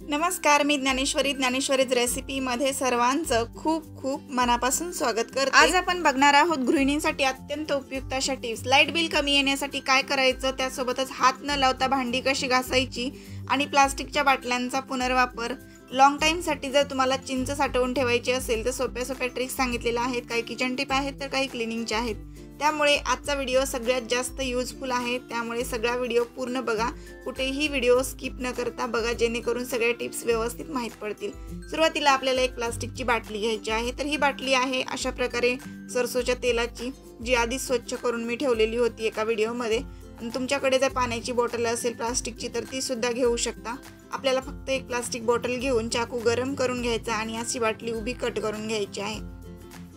नमस्कार, मी ज्ञानेश्वरीज रेसिपीमध्ये सर्वांचं खूप खूप मनापासून स्वागत करते। आज आपण बघणार आहोत गृहिणींसाठी अत्यंत उपयुक्त अशा टिप्स। लाईट बिल कमी येण्यासाठी काय करायचं, त्यासोबतच हात न लावता भांडी कशी घासायची आणि प्लास्टिकच्या बाटल्यांचा पुनर्वापर। लॉंग टाइम साठी जर तुम्हाला चिंच साठवून ठेवायची असेल तर सोप्या सोप्या ट्रिक्स सांगितलेल्या आहेत। काही किचन टिप आहेत तर काही क्लिनिंगच्या आहेत। त्यामुळे आजचा व्हिडिओ सगळ्यात जास्त युजफुल आहे, त्यामुळे सगळा व्हिडिओ पूर्ण बघा, कुठेही व्हिडिओ स्किप न करता बघा, जेणेकरून सगळ्या टिप्स व्यवस्थित माहित पडतील। सुरुवातीला आपल्याला एक प्लास्टिकची बाटली घ्यायची आहे। तर ही बाटली आहे अशा प्रकारे सरसोच्या तेलाची, जी आधी स्वच्छ करून मी ठेवलेली होती एका व्हिडिओमध्ये। आणि तुमच्याकडे जर पाण्याची बॉटल असेल प्लास्टिकची तर ती सुद्धा घेऊ शकता। आपल्याला फक्त एक प्लास्टिक बॉटल घेऊन चाकू गरम करून घ्यायचा आणि अशी बाटली उभी कट करून घ्यायची आहे।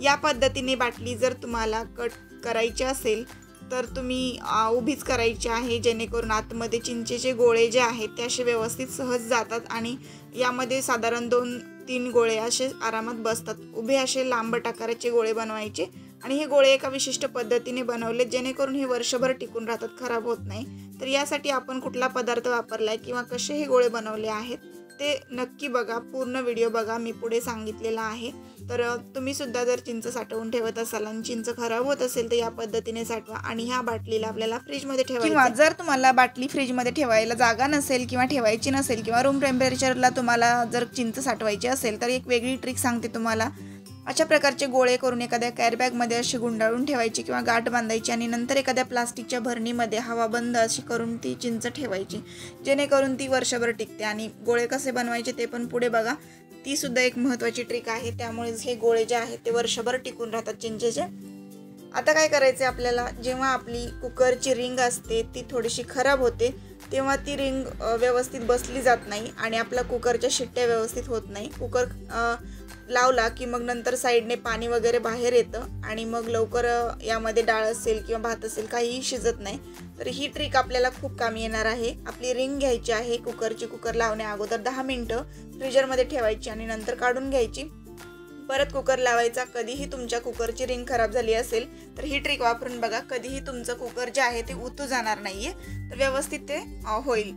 या पद्धतीने बाटली जर तुम्हाला कट करायची असेल तर तुम्ही उभीच करायची आहे, जेणेकरून आतमध्ये चिंचेचे गोळे जे आहेत ते असे व्यवस्थित सहज जातात आणि यामध्ये साधारण 2-3 गोळे असे आरामात बसतात। उभे असे लांबट आकाराचे गोळे बनवायचे आणि हे गोळे एका विशिष्ट पद्धतीने बनवले जेणेकरून हे वर्षभर टिकून राहतात, खराब होत नाही। तर यासाठी आपण कुठला पदार्थ वापरलाय किंवा कसे हे गोळे बनवले आहेत ते नक्की बघा, पूर्ण व्हिडिओ बघा, मी पुढे सांगितलेला आहे। तर तुम्ही सुद्धा जर चिंच साठवून ठेवत असाल आणि चिंच खराब होत असेल तर या पद्धतीने साठवा आणि ह्या बाटलीला आपल्याला फ्रीजमध्ये ठेवायचं। किंवा जर तुम्हाला बाटली फ्रीजमध्ये ठेवायला जागा नसेल किंवा ठेवायची नसेल किंवा रूम टेम्परेचरला तुम्हाला जर चिंच साठवायची असेल तर एक वेगळी ट्रिक सांगते तुम्हाला। अशा प्रकारचे गोळे करून एखाद्या कॅरीबॅगमध्ये अशी गुंडाळून ठेवायची किंवा गाठ बांधायची आणि नंतर एखाद्या प्लास्टिकच्या भरणीमध्ये हवा बंद अशी करून ती चिंच ठेवायची, जेणेकरून ती वर्षभर टिकते। आणि गोळे कसे बनवायचे ते पण पुढे बघा, ती सुद्धा एक महत्त्वाची ट्रिक आहे। त्यामुळे हे गोळे जे आहेत ते वर्षभर टिकून राहतात चिंचेचे। आता काय करायचे आपल्याला, जेव्हा आपली कुकरची रिंग असते ती थोडीशी खराब होते तेव्हा ती रिंग व्यवस्थित बसली जात नाही आणि आपला कुकरच्या शिट्ट्या व्यवस्थित होत नाही। कुकर लावला की मग नंतर साईडने पाणी वगैरे बाहेर येतं आणि मग लवकर यामध्ये डाळ असेल किंवा भात असेल काहीही शिजत नाही। तर ही ट्रिक आपल्याला खूप कामी येणार आहे। आपली रिंग घ्यायची आहे कुकरची, कुकर लावण्या अगोदर 10 मिनिटं फ्रीजरमध्ये ठेवायची आणि नंतर काढून घ्यायची, परत कुकर लावायचा। कधीही तुमच्या कुकरची रिंग खराब झाली असेल तर ही ट्रिक वापरून बघा, कधीही तुमचं कुकर जे आहे ते उतू जाणार नाहीये, तर व्यवस्थित ते होईल।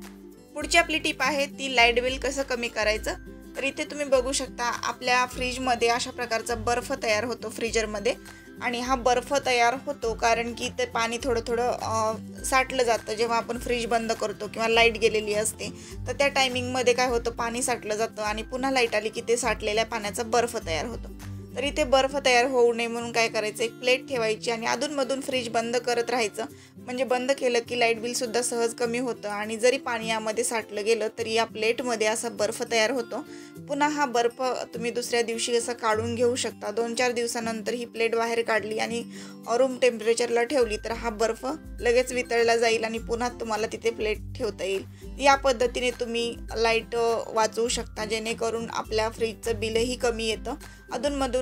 पुढची आपली टिप आहे ती लाईट बिल कसं कमी करायचं। तर इथे तुम्ही बघू शकता आपल्या फ्रीजमध्ये अशा प्रकारचा बर्फ तयार होतो फ्रीजरमध्ये, आणि हा बर्फ तयार होतो कारण की ते पाणी थोडं थोडं साठलं जातं। जेव्हा आपण फ्रीज बंद करतो किंवा लाईट गेलेली असते तर त्या टायमिंगमध्ये काय होतं, पाणी साठलं जातं आणि पुन्हा लाईट आली की ते साठलेल्या पाण्याचा बर्फ तयार होतो। तर इथे बर्फ तयार होऊ नये म्हणून काय करायचं, एक प्लेट ठेवायची आणि अधूनमधून फ्रीज बंद करत राहायचं, म्हणजे बंद केलं की लाईट बिल सुद्धा सहज कमी होतं आणि जरी पाणी यामध्ये साठलं गेलं तरी या प्लेटमध्ये असा बर्फ तयार होतो। पुन्हा हा बर्फ तुम्ही दुसऱ्या दिवशी असं काढून घेऊ शकता। 2-4 दिवसानंतर ही प्लेट बाहेर काढली आणि रूम टेम्परेचरला ठेवली तर हा बर्फ लगेच वितळला जाईल आणि पुन्हा तुम्हाला तिथे प्लेट ठेवता येईल। या पद्धतीने तुम्ही लाईट वाचवू शकता, जेणेकरून आपल्या फ्रीजचं बिलही कमी येतं। अधूनमधून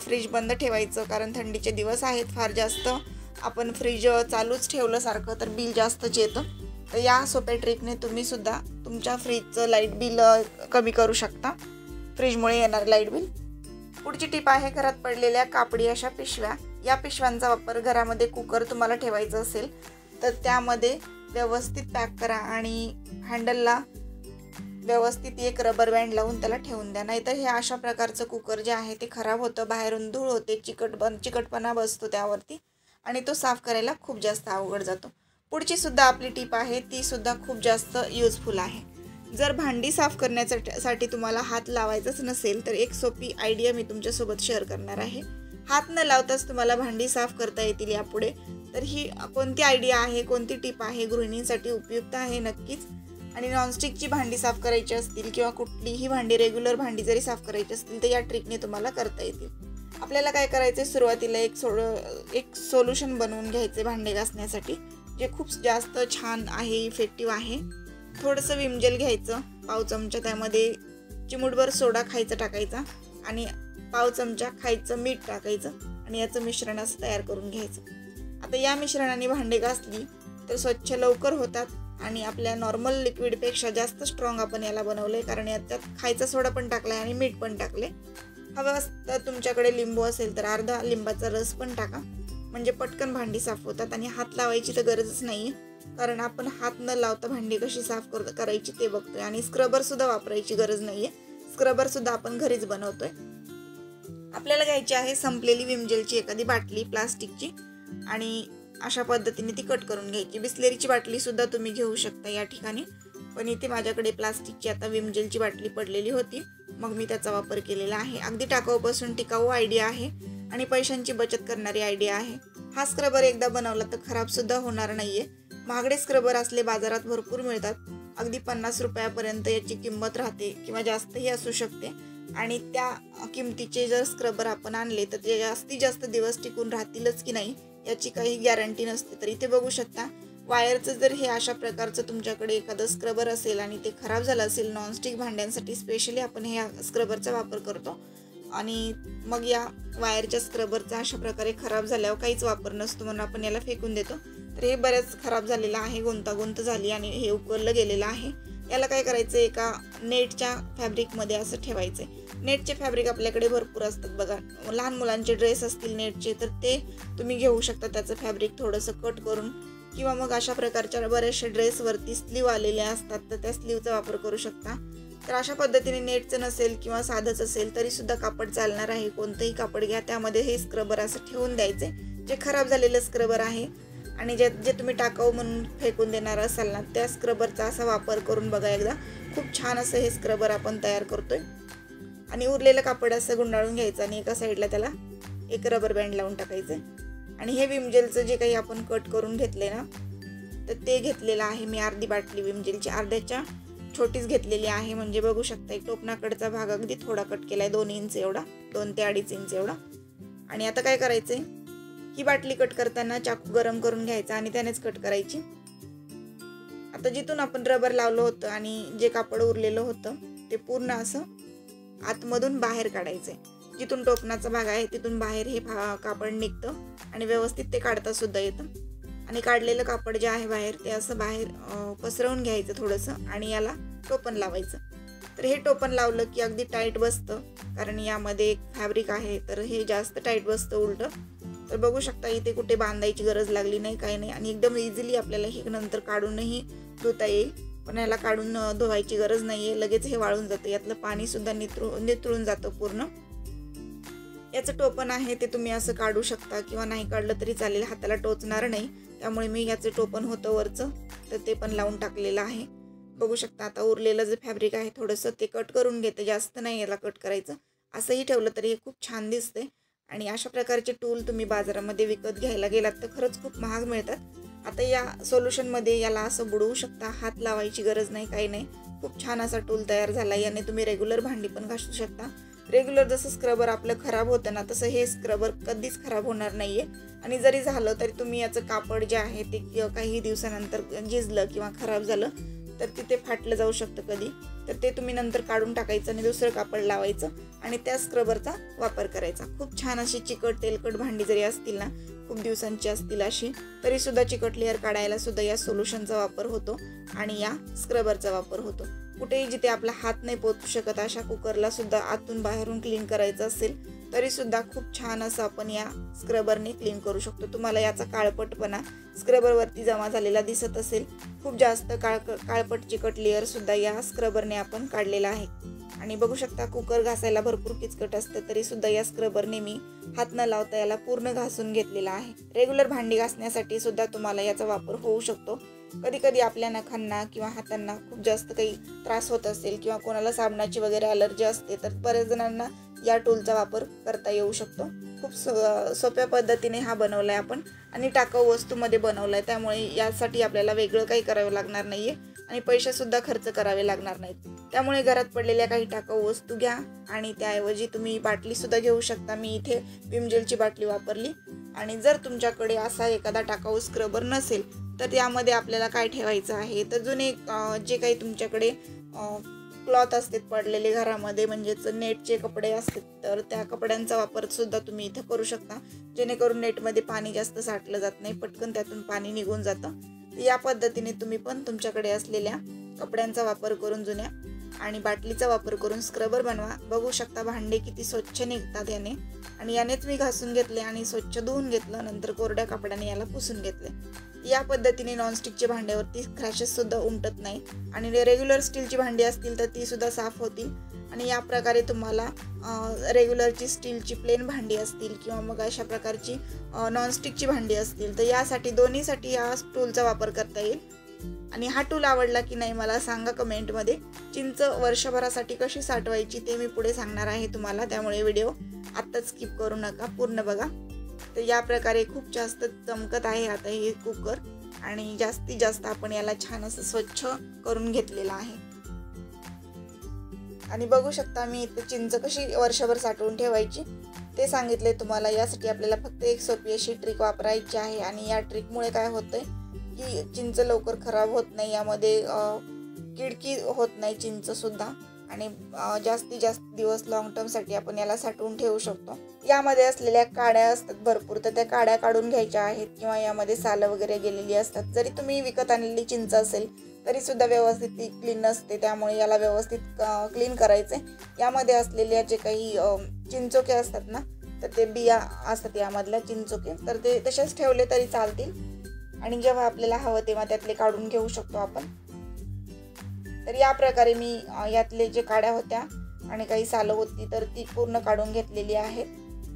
फ्रीज बंद ठेवायचं, कारण थंडीचे दिवस आहेत फार जास्त, आपण फ्रीज चालूच ठेवलं सारखं तर बिल जास्तच येतं। तर या सोप्या ट्रिकने तुम्ही सुद्धा तुमच्या फ्रीजचं लाईट बिल कमी करू शकता, फ्रीजमुळे येणार लाईट बिल। पुढची टिप आहे घरात पडलेल्या कापडी अशा पिशव्या। या पिशव्यांचा वापर घरामध्ये कुकर तुम्हाला ठेवायचं असेल तर त्यामध्ये व्यवस्थित पॅक करा आणि हँडलला व्यवस्थित एक रबर बँड लावून त्याला ठेवून द्या, नाहीतर हे अशा प्रकारचं कुकर जे आहे ते खराब होतं, बाहेरून धूळ होते, चिकटपणा बसतो त्यावरती आणि तो साफ करायला खूप जास्त अवघड जातो। पुढची सुद्धा आपली टिप आहे, ती सुद्धा खूप जास्त युजफुल आहे। जर भांडी साफ करण्यासाठी तुम्हाला हात लावायचाच नसेल तर एक सोपी आयडिया मी तुमच्यासोबत शेअर करणार आहे। हात न लावताच तुम्हाला भांडी साफ करता येतील यापुढे। तर ही कोणती आयडिया आहे, कोणती टिप आहे, गृहिणींसाठी उपयुक्त आहे नक्कीच। आणि नॉनस्टिकची भांडी साफ करायची असतील किंवा कुठलीही भांडी, रेग्युलर भांडी जरी साफ करायची असतील तर या ट्रिकने तुम्हाला करता येतील। आपल्याला काय करायचं, सुरुवातीला एक सोल्युशन बनवून घ्यायचे भांडे घासण्यासाठी, जे खूप जास्त छान आहे, इफेक्टिव्ह आहे। थोडंसं विम जेल घ्यायचं, पाव चमचा त्यामध्ये चिमूटभर सोडा खायचा टाकायचा आणि पाव चमचा खायचं मीठ टाकायचं आणि याचं मिश्रण असं तयार करून घ्यायचं। आता या मिश्रणाने भांडे घासली तर स्वच्छ लवकर होतात आणि आपल्या नॉर्मल लिक्विडपेक्षा जास्त स्ट्रॉंग आपण याला बनवलं आहे, कारण याच्यात खायचा सोडा पण टाकला आहे आणि मीठ पण टाकले। हवं तर तुमच्याकडे लिंबू असेल तर अर्धा लिंबाचा रस पण टाका, म्हणजे पटकन भांडी साफ होतात आणि हात लावायची तर गरजच नाही आहे। कारण आपण हात न लावता भांडी कशी साफ करायची ते बघतोय. आणि स्क्रबर सुद्धा वापरायची गरज नाहीये. स्क्रबर सुद्धा आपण घरीच बनवतोय. आपल्याला घ्यायची आहे संपलेली विम जेलची एखादी बाटली प्लास्टिकची आणि अशा पद्धतीने ती कट करून घ्यायची. बिस्लेरीची बाटली सुद्धा तुम्ही घेऊ शकता या ठिकाणी, पण इथे माझ्याकडे प्लास्टिकची आता विम जेलची बाटली पडलेली होती, मग मी त्याचा वापर केलेला आहे. अगदी टाकाऊपासून टिकाऊ आयडिया आहे आणि पैशांची बचत करणारी आयडिया आहे. हा स्क्रबर एकदा बनवला तर खराब सुद्धा होणार नाहीये. महागडे स्क्रबर असले बाजारात भरपूर मिळतात. अगदी 50 रुपयापर्यंत याची किंमत राहते किंवा जास्तही असू शकते. आणि त्या किमतीचे जर स्क्रबर आपण आणले तर ते जास्तीत जास्त दिवस टिकून राहतीलच की नाही याची काही गॅरंटी नसते. तर इथे बघू शकता वायरचं जर हे अशा प्रकारचं तुमच्याकडे एखादं स्क्रबर असेल आणि ते खराब झालं असेल, नॉनस्टिक भांड्यांसाठी स्पेशली आपण ह्या स्क्रबरचा वापर करतो. आणि मग या वायरच्या स्क्रबरचा अशा प्रकारे खराब झाल्यावर काहीच वापर नसतो म्हणून आपण याला फेकून देतो. तर हे बऱ्याच खराब झालेलं आहे, गुंतागुंत झाली आणि हे उकळलं गेलेलं आहे. याला काय करायचं, एका नेटच्या फॅब्रिकमध्ये असं ठेवायचं. नेटचे फॅब्रिक आपल्याकडे भरपूर असतात बघा. लहान मुलांचे ड्रेस असतील नेटचे तर ते तुम्ही घेऊ शकता, त्याचं फॅब्रिक थोडंसं कट करून. किंवा मग अशा प्रकारच्या बऱ्याचशा ड्रेसवरती स्लीव आलेल्या असतात तर त्या स्लीवचा वापर करू शकता. तर अशा पद्धतीने नेटचं नसेल किंवा साधंच असेल तरी सुद्धा कापड चालणार आहे. कोणतंही कापड घ्या, त्यामध्ये हे स्क्रबर असं ठेवून द्यायचे. जे खराब झालेलं स्क्रबर आहे आणि जे तुम्ही टाकाऊ म्हणून फेकून देणार असाल ना, त्या स्क्रबरचा असा वापर करून बघा एकदा. खूप छान असं हे स्क्रबर आपण तयार करतोय. आणि उरलेलं कापड असं गुंडाळून घ्यायचं आणि एका साईडला त्याला एक रबर बँड लावून टाकायचं. आणि हे विम जेलचं जे काही आपण कट करून घेतले ना, तर ते घेतलेलं आहे मी. अर्धी बाटली विम जेलची अर्ध्याच्या छोटीच घेतलेली आहे. म्हणजे बघू शकता एक टोपणाकडचा भाग अगदी थोडा कट केलाय, 2 इंच एवढा, 2 ते 2.5 इंच एवढा. आणि आता काय करायचंय, ही बाटली कट करताना चाकू गरम करून घ्यायचा आणि त्यानेच कट करायची. आता जिथून आपण रबर लावलं होतं आणि जे कापड उरलेलं होतं ते पूर्ण असं आतमधून बाहेर काढायचंय. जिथून टोपणाचा भाग आहे तिथून बाहेर हे कापड निघतं आणि व्यवस्थित ते काढता सुद्धा येतं. आणि काढलेलं कापड जे आहे बाहेर ते असं बाहेर पसरवून घ्यायचं थोडंसं आणि याला टोपण लावायचं. तर हे टोपण लावलं की अगदी टाईट बसतं, कारण यामध्ये एक फॅब्रिक आहे तर हे जास्त टाईट बसतं उलटं. तर बघू शकता इथे कुठे बांधायची गरज लागली नाही, काही नाही. आणि एकदम इझिली आपल्याला हे नंतर काढूनही धुता येईल. पण याला काढून धुवायची गरज नाहीये, लगेच हे वाळून जातं. यातलं पाणी सुद्धा नितळून जातं पूर्ण. याचं टोपण आहे ते तुम्ही असं काढू शकता किंवा नाही काढलं तरी चालेल, हाताला टोचणार नाही. त्यामुळे मी याचं टोपण होतं वरचं तर ते पण लावून टाकलेलं आहे. बघू शकता आता उरलेलं जे फॅब्रिक आहे थोडंसं ते कट करून घेते, जास्त नाही याला कट करायचं. असंही ठेवलं तरी हे खूप छान दिसते. आणि अशा प्रकारचे टूल तुम्ही बाजारामध्ये विकत घ्यायला गेलात तर खरंच खूप महाग मिळतात. आता या सोल्युशनमध्ये याला असं बुडवू शकता, हात लावायची गरज नाही, काही नाही. खूप छान असा टूल तयार झाला. याने तुम्ही रेग्युलर भांडी पण घासू शकता. रेग्युलर जसं स्क्रबर आपलं खराब होतं ना तसं हे स्क्रबर कधीच खराब होणार नाहीये. आणि जरी झालं तरी तुम्ही याचं कापड जे आहे ते काही दिवसानंतर झिजलं किंवा खराब झालं तर तिथे फाटलं जाऊ शकतं कधी, तर ते तुम्ही नंतर काढून टाकायचं आणि दुसरं कापड लावायचं आणि त्या स्क्रबरचा वापर करायचा. खूप छान अशी चिकट तेलकट भांडी जरी असतील ना, खूप दिवसांची असतील अशी, तरी सुद्धा चिकट लेअर काढायला सुद्धा या सोल्युशनचा वापर होतो आणि या स्क्रबरचा वापर होतो. कुठेही जिथे आपला हात नाही पोहोचू शकत अशा कुकरला सुद्धा आतून बाहेरून क्लीन करायचं असेल तरी सुद्धा खूप छान असं आपण या स्क्रबरने क्लीन करू शकतो. तुम्हाला याचा काळपटपणा स्क्रबरवरती जमा झालेला दिसत असेल. खूप जास्त काळपट चिकट लेअर सुद्धा या स्क्रबरने आपण काढलेला आहे. आणि बघू शकता कुकर घासायला भरपूर किचकट असतं तरी सुद्धा या स्क्रबरने मी हात न लावता याला पूर्ण घासून घेतलेला आहे. रेग्युलर भांडी घासण्यासाठी सुद्धा तुम्हाला याचा वापर होऊ शकतो. कधी कधी आपल्या नखांना किंवा हातांना खूप जास्त काही त्रास होत असेल किंवा कोणाला साबणाची वगैरे अलर्जी असते तर बऱ्याच जणांना या टूलचा वापर करता येऊ शकतो. खूप सोप्या पद्धतीने हा बनवलाय आपण आणि टाकाऊ वस्तूमध्ये बनवलाय, त्यामुळे यासाठी आपल्याला वेगळं काही करावं लागणार नाहीये आणि पैसे सुद्धा खर्च करावे लागणार नाहीत. त्यामुळे घरात पडलेल्या काही टाकाऊ वस्तू घ्या आणि त्याऐवजी तुम्ही बाटली सुद्धा घेऊ शकता. मी इथे विम जेलची बाटली वापरली. आणि जर तुमच्याकडे असा एखादा टाकाऊ स्क्रबर नसेल तर यामध्ये आपल्याला काय ठेवायचं आहे, तर जुने जे काही तुमच्याकडे क्लॉथ असतात पडलेले घरामध्ये, म्हणजेच नेटचे कपडे असतात तर त्या कपड्यांचा वापर सुद्धा तुम्ही इथं करू शकता, जेणेकरून नेटमध्ये पाणी जास्त साठलं जात नाही, पटकन त्यातून पाणी निघून जातं. या पद्धतीने तुम्ही पण तुमच्याकडे असलेल्या कपड्यांचा वापर करून जुन्या आणि बाटलीचा वापर करून स्क्रबर बनवा. बघू शकता भांडे किती स्वच्छ निघतात याने. आणि यानेच मी घासून घेतले आणि स्वच्छ धुवून घेतलं, नंतर कोरड्या कपड्याने याला पुसून घेतले. या पद्धतीने नॉनस्टिकच्या भांड्यावरती क्रॅशेस सुद्धा उमटत नाही आणि रेग्युलर स्टीलची भांडी असतील तर ती सुद्धा साफ होतील। आणि या प्रकारे तुम्हाला रेग्युलरची स्टीलची प्लेन भांडी असतील किंवा मग अशा प्रकारची नॉनस्टिकची भांडी असतील तर यासाठी दोन्हीसाठी या टूलचा वापर करता येईल। आणि हा टूल आवडला की नाही मला सांगा कमेंटमध्ये। चिंच वर्षभरासाठी कशी साठवायची ते मी पुढे सांगणार आहे तुम्हाला, त्यामुळे व्हिडिओ आत्ताच स्किप करू नका, पूर्ण बघा। तर या प्रकारे खूप जास्त चमकत आहे आता हे कुकर आणि जास्तीत जास्त आपण याला छान असं स्वच्छ करून घेतलेलं आहे। आणि बघू शकता मी इथे चिंच कशी वर्षभर साठवून ठेवायची ते सांगितले तुम्हाला। यासाठी आपल्याला फक्त एक सोपी अशी ट्रिक वापरायची आहे आणि या ट्रिकमुळे काय होतंय की चिंच लवकर खराब होत नाही, यामध्ये किडकी होत नाही चिंच सुद्धा आणि जास्तीत जास्त दिवस लॉंग टर्मसाठी आपण याला साठवून ठेवू शकतो। यामध्ये असलेल्या काड्या असतात भरपूर, तर त्या काड्या काढून घ्यायच्या आहेत किंवा यामध्ये सालं वगैरे गेलेली असतात। जरी तुम्ही विकत आणलेली चिंच असेल तरी सुद्धा व्यवस्थित ती क्लीन नसते, त्यामुळे याला व्यवस्थित क्लीन करायचे। यामध्ये असलेल्या जे काही चिंचोके असतात ना, तर ते बिया असतात यामधल्या चिंचोके, तर ते तसेच ठेवले तरी चालतील आणि जेव्हा आपल्याला हवं तेव्हा त्यातले काढून घेऊ शकतो आपण। तर या प्रकारे मी यातले जे काड्या होत्या आणि काही सालं होती तर ती पूर्ण काढून घेतलेली आहेत,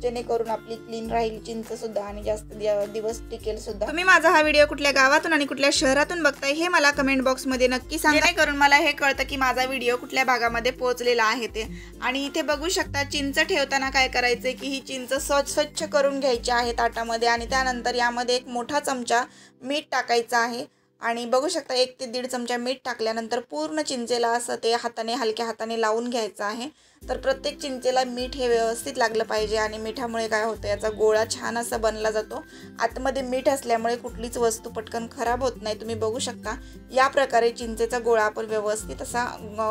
जेणेकरून आपली क्लीन राहील चिंच सुद्धा आणि जास्त दिवस टिकेल सुद्धा। तुम्ही माझा हा व्हिडिओ कुठल्या गावातून आणि कुठल्या शहरातून बघताय हे मला कमेंट बॉक्स मध्ये नक्की सांगा, जेणेकरून मला हे कळतं की माझा व्हिडिओ कुठल्या भागामध्ये पोहोचलेला आहे ते। आणि इथे बघू शकता चिंच ठेवताना काय करायचंय की ही चिंच स्वच्छ करून घ्यायची आहे ताटामध्ये आणि त्यानंतर यामध्ये एक मोठा चमचा मीठ टाकायचा आहे आणि बघू शकता 1 ते 1.5 चमचा मीठ टाकल्यानंतर पूर्ण चिंचेला असं ते हाताने हलक्या हाताने लावून घ्यायचं आहे। तर प्रत्येक चिंचेला मीठ हे व्यवस्थित लागलं पाहिजे आणि मिठामुळे काय होतं याचा गोळा छान असा बनला जातो। आतमध्ये मीठ असल्यामुळे कुठलीच वस्तू पटकन खराब होत नाही। तुम्ही बघू शकता या प्रकारे चिंचेचा गोळा आपण व्यवस्थित असा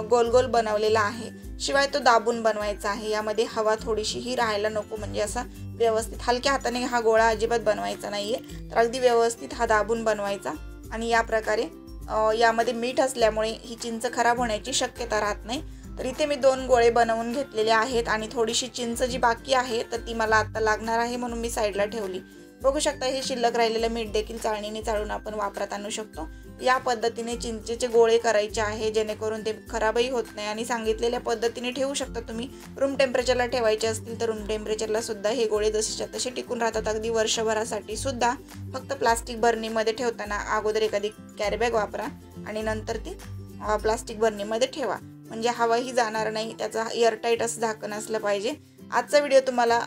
गोल गोल बनवलेला आहे, शिवाय तो दाबून बनवायचा आहे। यामध्ये हवा थोडीशीही राहायला नको, म्हणजे असा व्यवस्थित हलक्या हाताने हा गोळा अजिबात बनवायचा नाहीये, तर अगदी व्यवस्थित हा दाबून बनवायचा। आणि या प्रकारे यामध्ये मीठ असल्यामुळे ही चिंच खराब होण्याची शक्यता राहत नाही। तर इथे मी 2 गोळे बनवून घेतलेले आहेत आणि थोडीशी चिंच जी बाकी आहे तर ती मला आता लागणार आहे म्हणून मी साईडला ठेवली। बघू शकता हे शिल्लक राहिलेलं मीठ देखील चाळणीने चाळून आपण वापरात आणू शकतो। या पद्धतीने चिंचेचे गोळे करायचे आहे जेणेकरून ते खराबही होत नाही आणि सांगितलेल्या पद्धतीने ठेवू शकता तुम्ही। रूम टेम्परेचरला ठेवायचे असतील तर रूम टेम्परेचरला सुद्धा हे गोळे जसेच्या तसे टिकून राहतात अगदी वर्षभरासाठी सुद्धा। फक्त प्लास्टिक बर्नीमध्ये ठेवताना अगोदर एखादी कॅरीबॅग वापरा आणि नंतर ती प्लास्टिक बर्नीमध्ये ठेवा, म्हणजे हवाही जाणार नाही, त्याचा एअरटाईट असं झाकण असलं पाहिजे। आजचा व्हिडिओ तुम्हाला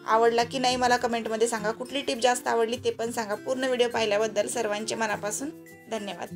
आवडला की नाही मला कमेंटमध्ये सांगा, कुठली टिप जास्त आवडली ते पण सांगा। पूर्ण व्हिडिओ पाहिल्याबद्दल सर्वांचे मनापासून धन्यवाद।